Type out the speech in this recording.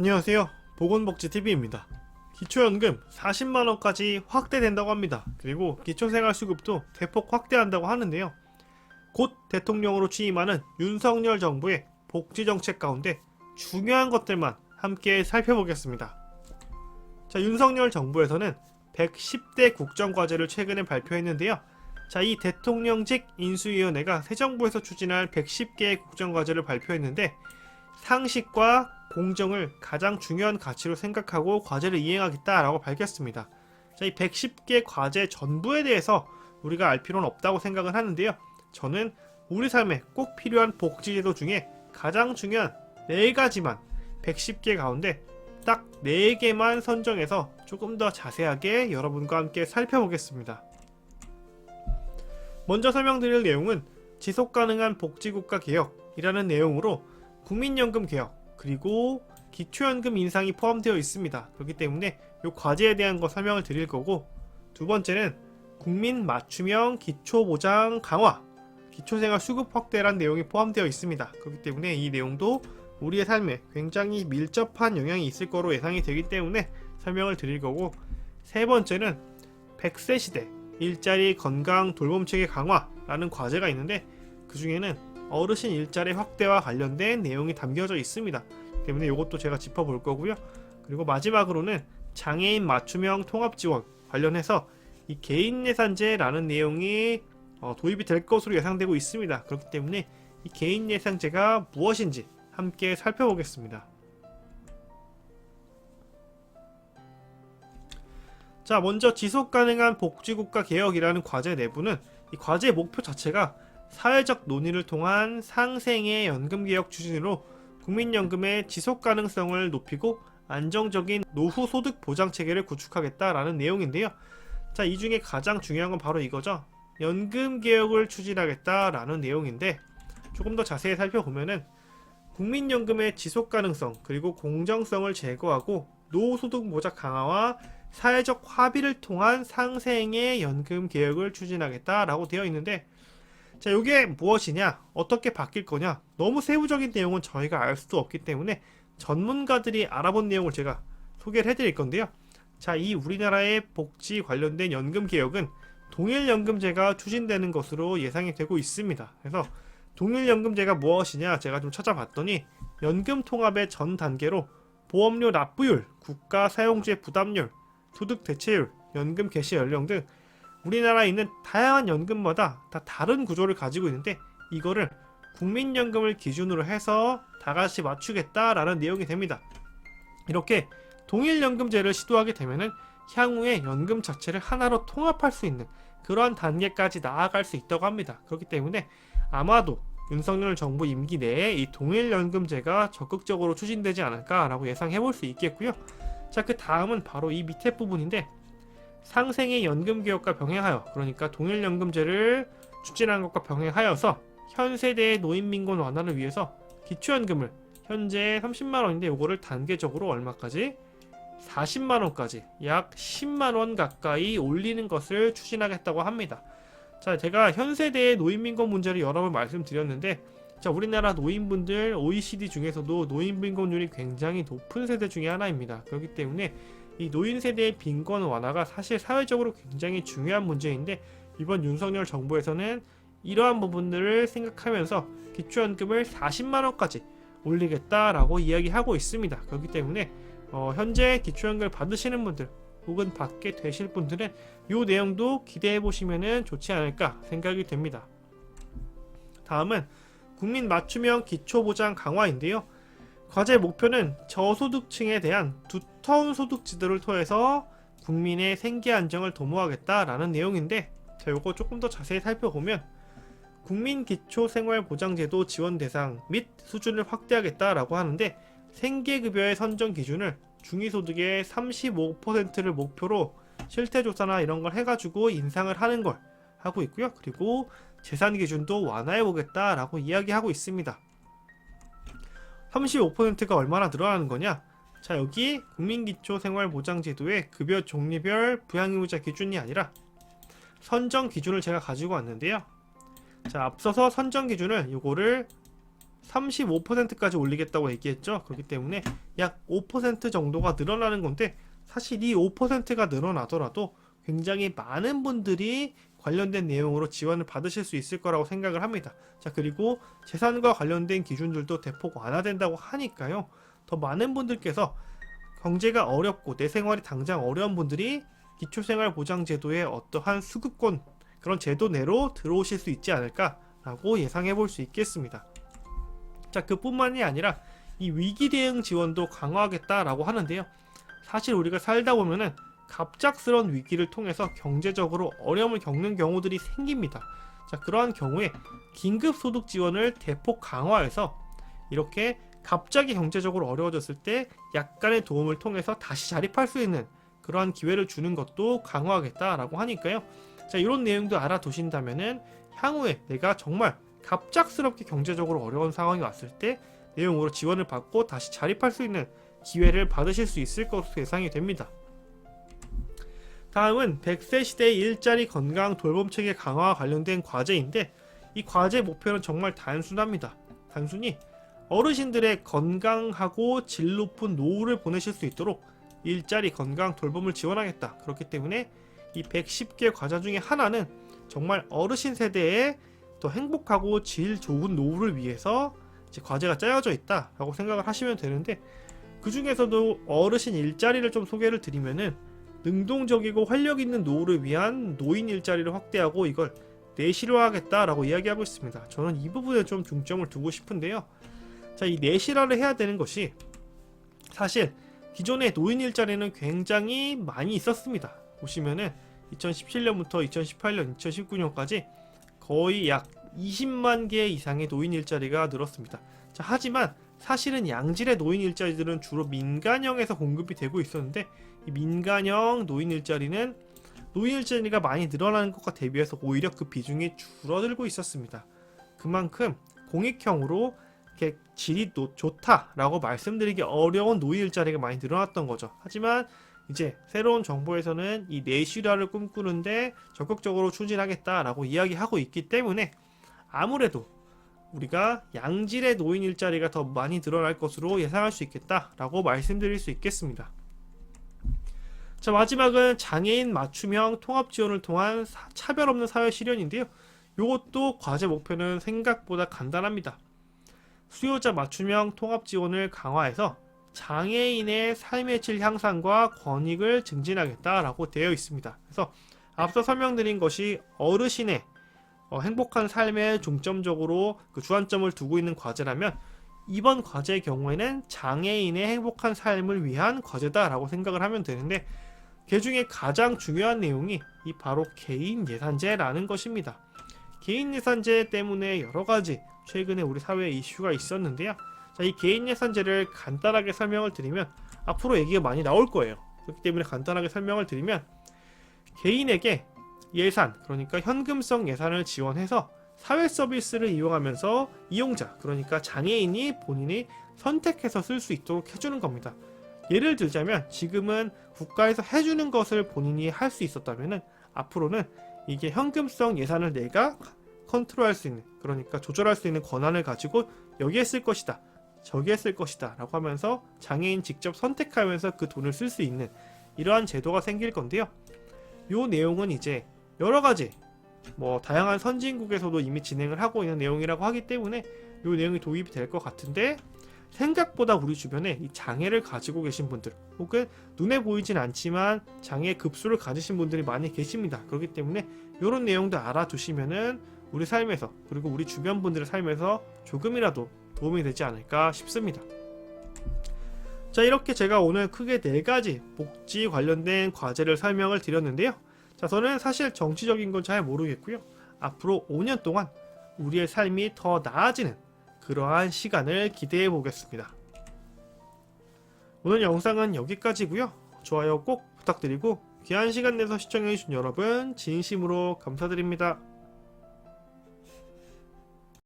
안녕하세요. 보건복지TV입니다. 기초연금 40만원까지 확대된다고 합니다. 그리고 기초생활수급도 대폭 확대한다고 하는데요. 곧 대통령으로 취임하는 윤석열 정부의 복지정책 가운데 중요한 것들만 함께 살펴보겠습니다. 자, 윤석열 정부에서는 110대 국정과제를 최근에 발표했는데요. 자, 이 대통령직 인수위원회가 새 정부에서 추진할 110개의 국정과제를 발표했는데 상식과 공정을 가장 중요한 가치로 생각하고 과제를 이행하겠다라고 밝혔습니다. 자, 이 110개 과제 전부에 대해서 우리가 알 필요는 없다고 생각을 하는데요. 저는 우리 삶에 꼭 필요한 복지제도 중에 가장 중요한 4가지만 110개 가운데 딱 4개만 선정해서 조금 더 자세하게 여러분과 함께 살펴보겠습니다. 먼저 설명드릴 내용은 지속가능한 복지국가 개혁이라는 내용으로 국민연금 개혁 그리고 기초연금 인상이 포함되어 있습니다. 그렇기 때문에 이 과제에 대한 거 설명을 드릴 거고, 두 번째는 국민 맞춤형 기초보장 강화, 기초생활 수급 확대란 내용이 포함되어 있습니다. 그렇기 때문에 이 내용도 우리의 삶에 굉장히 밀접한 영향이 있을 거로 예상이 되기 때문에 설명을 드릴 거고, 세 번째는 100세 시대 일자리 건강 돌봄체계 강화라는 과제가 있는데 그 중에는 어르신 일자리 확대와 관련된 내용이 담겨져 있습니다. 때문에 이것도 제가 짚어볼 거고요. 그리고 마지막으로는 장애인 맞춤형 통합지원 관련해서 이 개인예산제라는 내용이 도입이 될 것으로 예상되고 있습니다. 그렇기 때문에 이 개인예산제가 무엇인지 함께 살펴보겠습니다. 자, 먼저 지속가능한 복지국가 개혁이라는 과제 내부는 이 과제의 목표 자체가 사회적 논의를 통한 상생의 연금개혁 추진으로 국민연금의 지속가능성을 높이고 안정적인 노후 소득 보장 체계를 구축하겠다라는 내용인데요. 자, 이 중에 가장 중요한 건 바로 이거죠. 연금개혁을 추진하겠다라는 내용인데, 조금 더 자세히 살펴보면은 국민연금의 지속가능성 그리고 공정성을 제고하고 노후 소득 보장 강화와 사회적 합의를 통한 상생의 연금 개혁을 추진하겠다라고 되어 있는데, 자, 이게 무엇이냐, 어떻게 바뀔 거냐, 너무 세부적인 내용은 저희가 알 수도 없기 때문에 전문가들이 알아본 내용을 제가 소개를 해드릴 건데요. 자, 이 우리나라의 복지 관련된 연금 개혁은 동일연금제가 추진되는 것으로 예상이 되고 있습니다. 그래서 동일연금제가 무엇이냐, 제가 좀 찾아봤더니 연금 통합의 전 단계로 보험료 납부율, 국가 사용주의 부담률, 소득 대체율, 연금 개시 연령 등 우리나라에 있는 다양한 연금마다 다 다른 구조를 가지고 있는데, 이거를 국민연금을 기준으로 해서 다같이 맞추겠다라는 내용이 됩니다. 이렇게 동일연금제를 시도하게 되면은 향후에 연금 자체를 하나로 통합할 수 있는 그러한 단계까지 나아갈 수 있다고 합니다. 그렇기 때문에 아마도 윤석열 정부 임기 내에 이 동일연금제가 적극적으로 추진되지 않을까라고 예상해 볼 수 있겠고요. 자, 그 다음은 바로 이 밑에 부분인데, 상생의 연금개혁과 병행하여, 그러니까 동일연금제를 추진한 것과 병행하여서 현 세대의 노인민원 완화를 위해서 기초연금을 현재 30만원인데 요거를 단계적으로 얼마까지? 40만원까지 약 10만원 가까이 올리는 것을 추진하겠다고 합니다. 자, 제가 현 세대의 노인민원 문제를 여러 번 말씀드렸는데, 자, 우리나라 노인분들 OECD 중에서도 노인빈곤율이 굉장히 높은 세대 중에 하나입니다. 그렇기 때문에 이 노인 세대의 빈곤 완화가 사실 사회적으로 굉장히 중요한 문제인데, 이번 윤석열 정부에서는 이러한 부분들을 생각하면서 기초연금을 40만원까지 올리겠다라고 이야기하고 있습니다. 그렇기 때문에 현재 기초연금을 받으시는 분들 혹은 받게 되실 분들은 이 내용도 기대해 보시면 좋지 않을까 생각이 됩니다. 다음은 국민 맞춤형 기초보장 강화인데요. 과제 목표는 저소득층에 대한 두터운 소득 지도를 통해서 국민의 생계 안정을 도모하겠다라는 내용인데, 자, 요거 조금 더 자세히 살펴보면 국민기초생활보장제도 지원 대상 및 수준을 확대하겠다라고 하는데, 생계급여의 선정 기준을 중위소득의 35%를 목표로 실태조사나 이런 걸 해가지고 인상을 하는 걸 하고 있고요. 그리고 재산 기준도 완화해보겠다라고 이야기하고 있습니다. 35%가 얼마나 늘어나는 거냐? 자, 여기 국민기초생활보장제도의 급여 종류별 부양의무자 기준이 아니라 선정 기준을 제가 가지고 왔는데요. 자, 앞서서 선정 기준을 요거를 35%까지 올리겠다고 얘기했죠. 그렇기 때문에 약 5% 정도가 늘어나는 건데, 사실 이 5%가 늘어나더라도 굉장히 많은 분들이 관련된 내용으로 지원을 받으실 수 있을 거라고 생각을 합니다. 자, 그리고 재산과 관련된 기준들도 대폭 완화된다고 하니까요. 더 많은 분들께서 경제가 어렵고 내 생활이 당장 어려운 분들이 기초생활보장제도의 어떠한 수급권, 그런 제도 내로 들어오실 수 있지 않을까라고 예상해 볼 수 있겠습니다. 자, 그뿐만이 아니라 이 위기 대응 지원도 강화하겠다라고 하는데요. 사실 우리가 살다 보면은 갑작스러운 위기를 통해서 경제적으로 어려움을 겪는 경우들이 생깁니다. 자, 그러한 경우에 긴급소득 지원을 대폭 강화해서 이렇게 갑자기 경제적으로 어려워졌을 때 약간의 도움을 통해서 다시 자립할 수 있는 그러한 기회를 주는 것도 강화하겠다라고 하니까요. 자, 이런 내용도 알아두신다면은 향후에 내가 정말 갑작스럽게 경제적으로 어려운 상황이 왔을 때 내용으로 지원을 받고 다시 자립할 수 있는 기회를 받으실 수 있을 것으로 예상이 됩니다. 다음은 100세 시대의 일자리 건강 돌봄 체계 강화와 관련된 과제인데, 이 과제 목표는 정말 단순합니다. 단순히 어르신들의 건강하고 질 높은 노후를 보내실 수 있도록 일자리 건강 돌봄을 지원하겠다. 그렇기 때문에 이 110개 과제 중에 하나는 정말 어르신 세대의 더 행복하고 질 좋은 노후를 위해서 이제 과제가 짜여져 있다라고 생각을 하시면 되는데, 그 중에서도 어르신 일자리를 좀 소개를 드리면은 능동적이고 활력 있는 노후를 위한 노인 일자리를 확대하고 이걸 내실화하겠다라고 이야기하고 있습니다. 저는 이 부분에 좀 중점을 두고 싶은데요. 자, 이 내실화를 해야 되는 것이 사실 기존의 노인 일자리는 굉장히 많이 있었습니다. 보시면은 2017년부터 2018년, 2019년까지 거의 약 20만 개 이상의 노인 일자리가 늘었습니다. 자, 하지만 사실은 양질의 노인 일자리들은 주로 민간형에서 공급이 되고 있었는데, 이 민간형 노인 일자리는 노인 일자리가 많이 늘어나는 것과 대비해서 오히려 그 비중이 줄어들고 있었습니다. 그만큼 공익형으로 이렇게 질이 좋다라고 말씀드리기 어려운 노인 일자리가 많이 늘어났던 거죠. 하지만 이제 새로운 정부에서는 이 내실화를 꿈꾸는데 적극적으로 추진하겠다라고 이야기하고 있기 때문에 아무래도 우리가 양질의 노인 일자리가 더 많이 늘어날 것으로 예상할 수 있겠다라고 말씀드릴 수 있겠습니다. 자, 마지막은 장애인 맞춤형 통합 지원을 통한 차별 없는 사회 실현인데요. 이것도 과제 목표는 생각보다 간단합니다. 수요자 맞춤형 통합 지원을 강화해서 장애인의 삶의 질 향상과 권익을 증진하겠다라고 되어 있습니다. 그래서 앞서 설명드린 것이 어르신의 행복한 삶에 중점적으로 그 주안점을 두고 있는 과제라면, 이번 과제의 경우에는 장애인의 행복한 삶을 위한 과제다라고 생각을 하면 되는데, 그 중에 가장 중요한 내용이 이 바로 개인 예산제라는 것입니다. 개인 예산제 때문에 여러가지 최근에 우리 사회에 이슈가 있었는데요. 자, 이 개인 예산제를 간단하게 설명을 드리면 앞으로 얘기가 많이 나올 거예요. 그렇기 때문에 간단하게 설명을 드리면, 개인에게 예산, 그러니까 현금성 예산을 지원해서 사회 서비스를 이용하면서 이용자, 그러니까 장애인이 본인이 선택해서 쓸 수 있도록 해주는 겁니다. 예를 들자면 지금은 국가에서 해주는 것을 본인이 할 수 있었다면은 앞으로는 이게 현금성 예산을 내가 컨트롤할 수 있는, 그러니까 조절할 수 있는 권한을 가지고 여기에 쓸 것이다, 저기에 쓸 것이다 라고 하면서 장애인 직접 선택하면서 그 돈을 쓸 수 있는 이러한 제도가 생길 건데요. 요 내용은 이제 여러가지 다양한 선진국에서도 이미 진행을 하고 있는 내용이라고 하기 때문에 요 내용이 도입이 될 것 같은데, 생각보다 우리 주변에 이 장애를 가지고 계신 분들, 혹은 눈에 보이진 않지만 장애 급수를 가지신 분들이 많이 계십니다. 그렇기 때문에 이런 내용도 알아두시면은 우리 삶에서, 그리고 우리 주변 분들의 삶에서 조금이라도 도움이 되지 않을까 싶습니다. 자, 이렇게 제가 오늘 크게 4가지 복지 관련된 과제를 설명을 드렸는데요. 자, 저는 사실 정치적인 건 잘 모르겠고요. 앞으로 5년 동안 우리의 삶이 더 나아지는 그러한 시간을 기대해 보겠습니다. 오늘 영상은 여기까지고요. 좋아요 꼭 부탁드리고 귀한 시간 내서 시청해주신 여러분 진심으로 감사드립니다.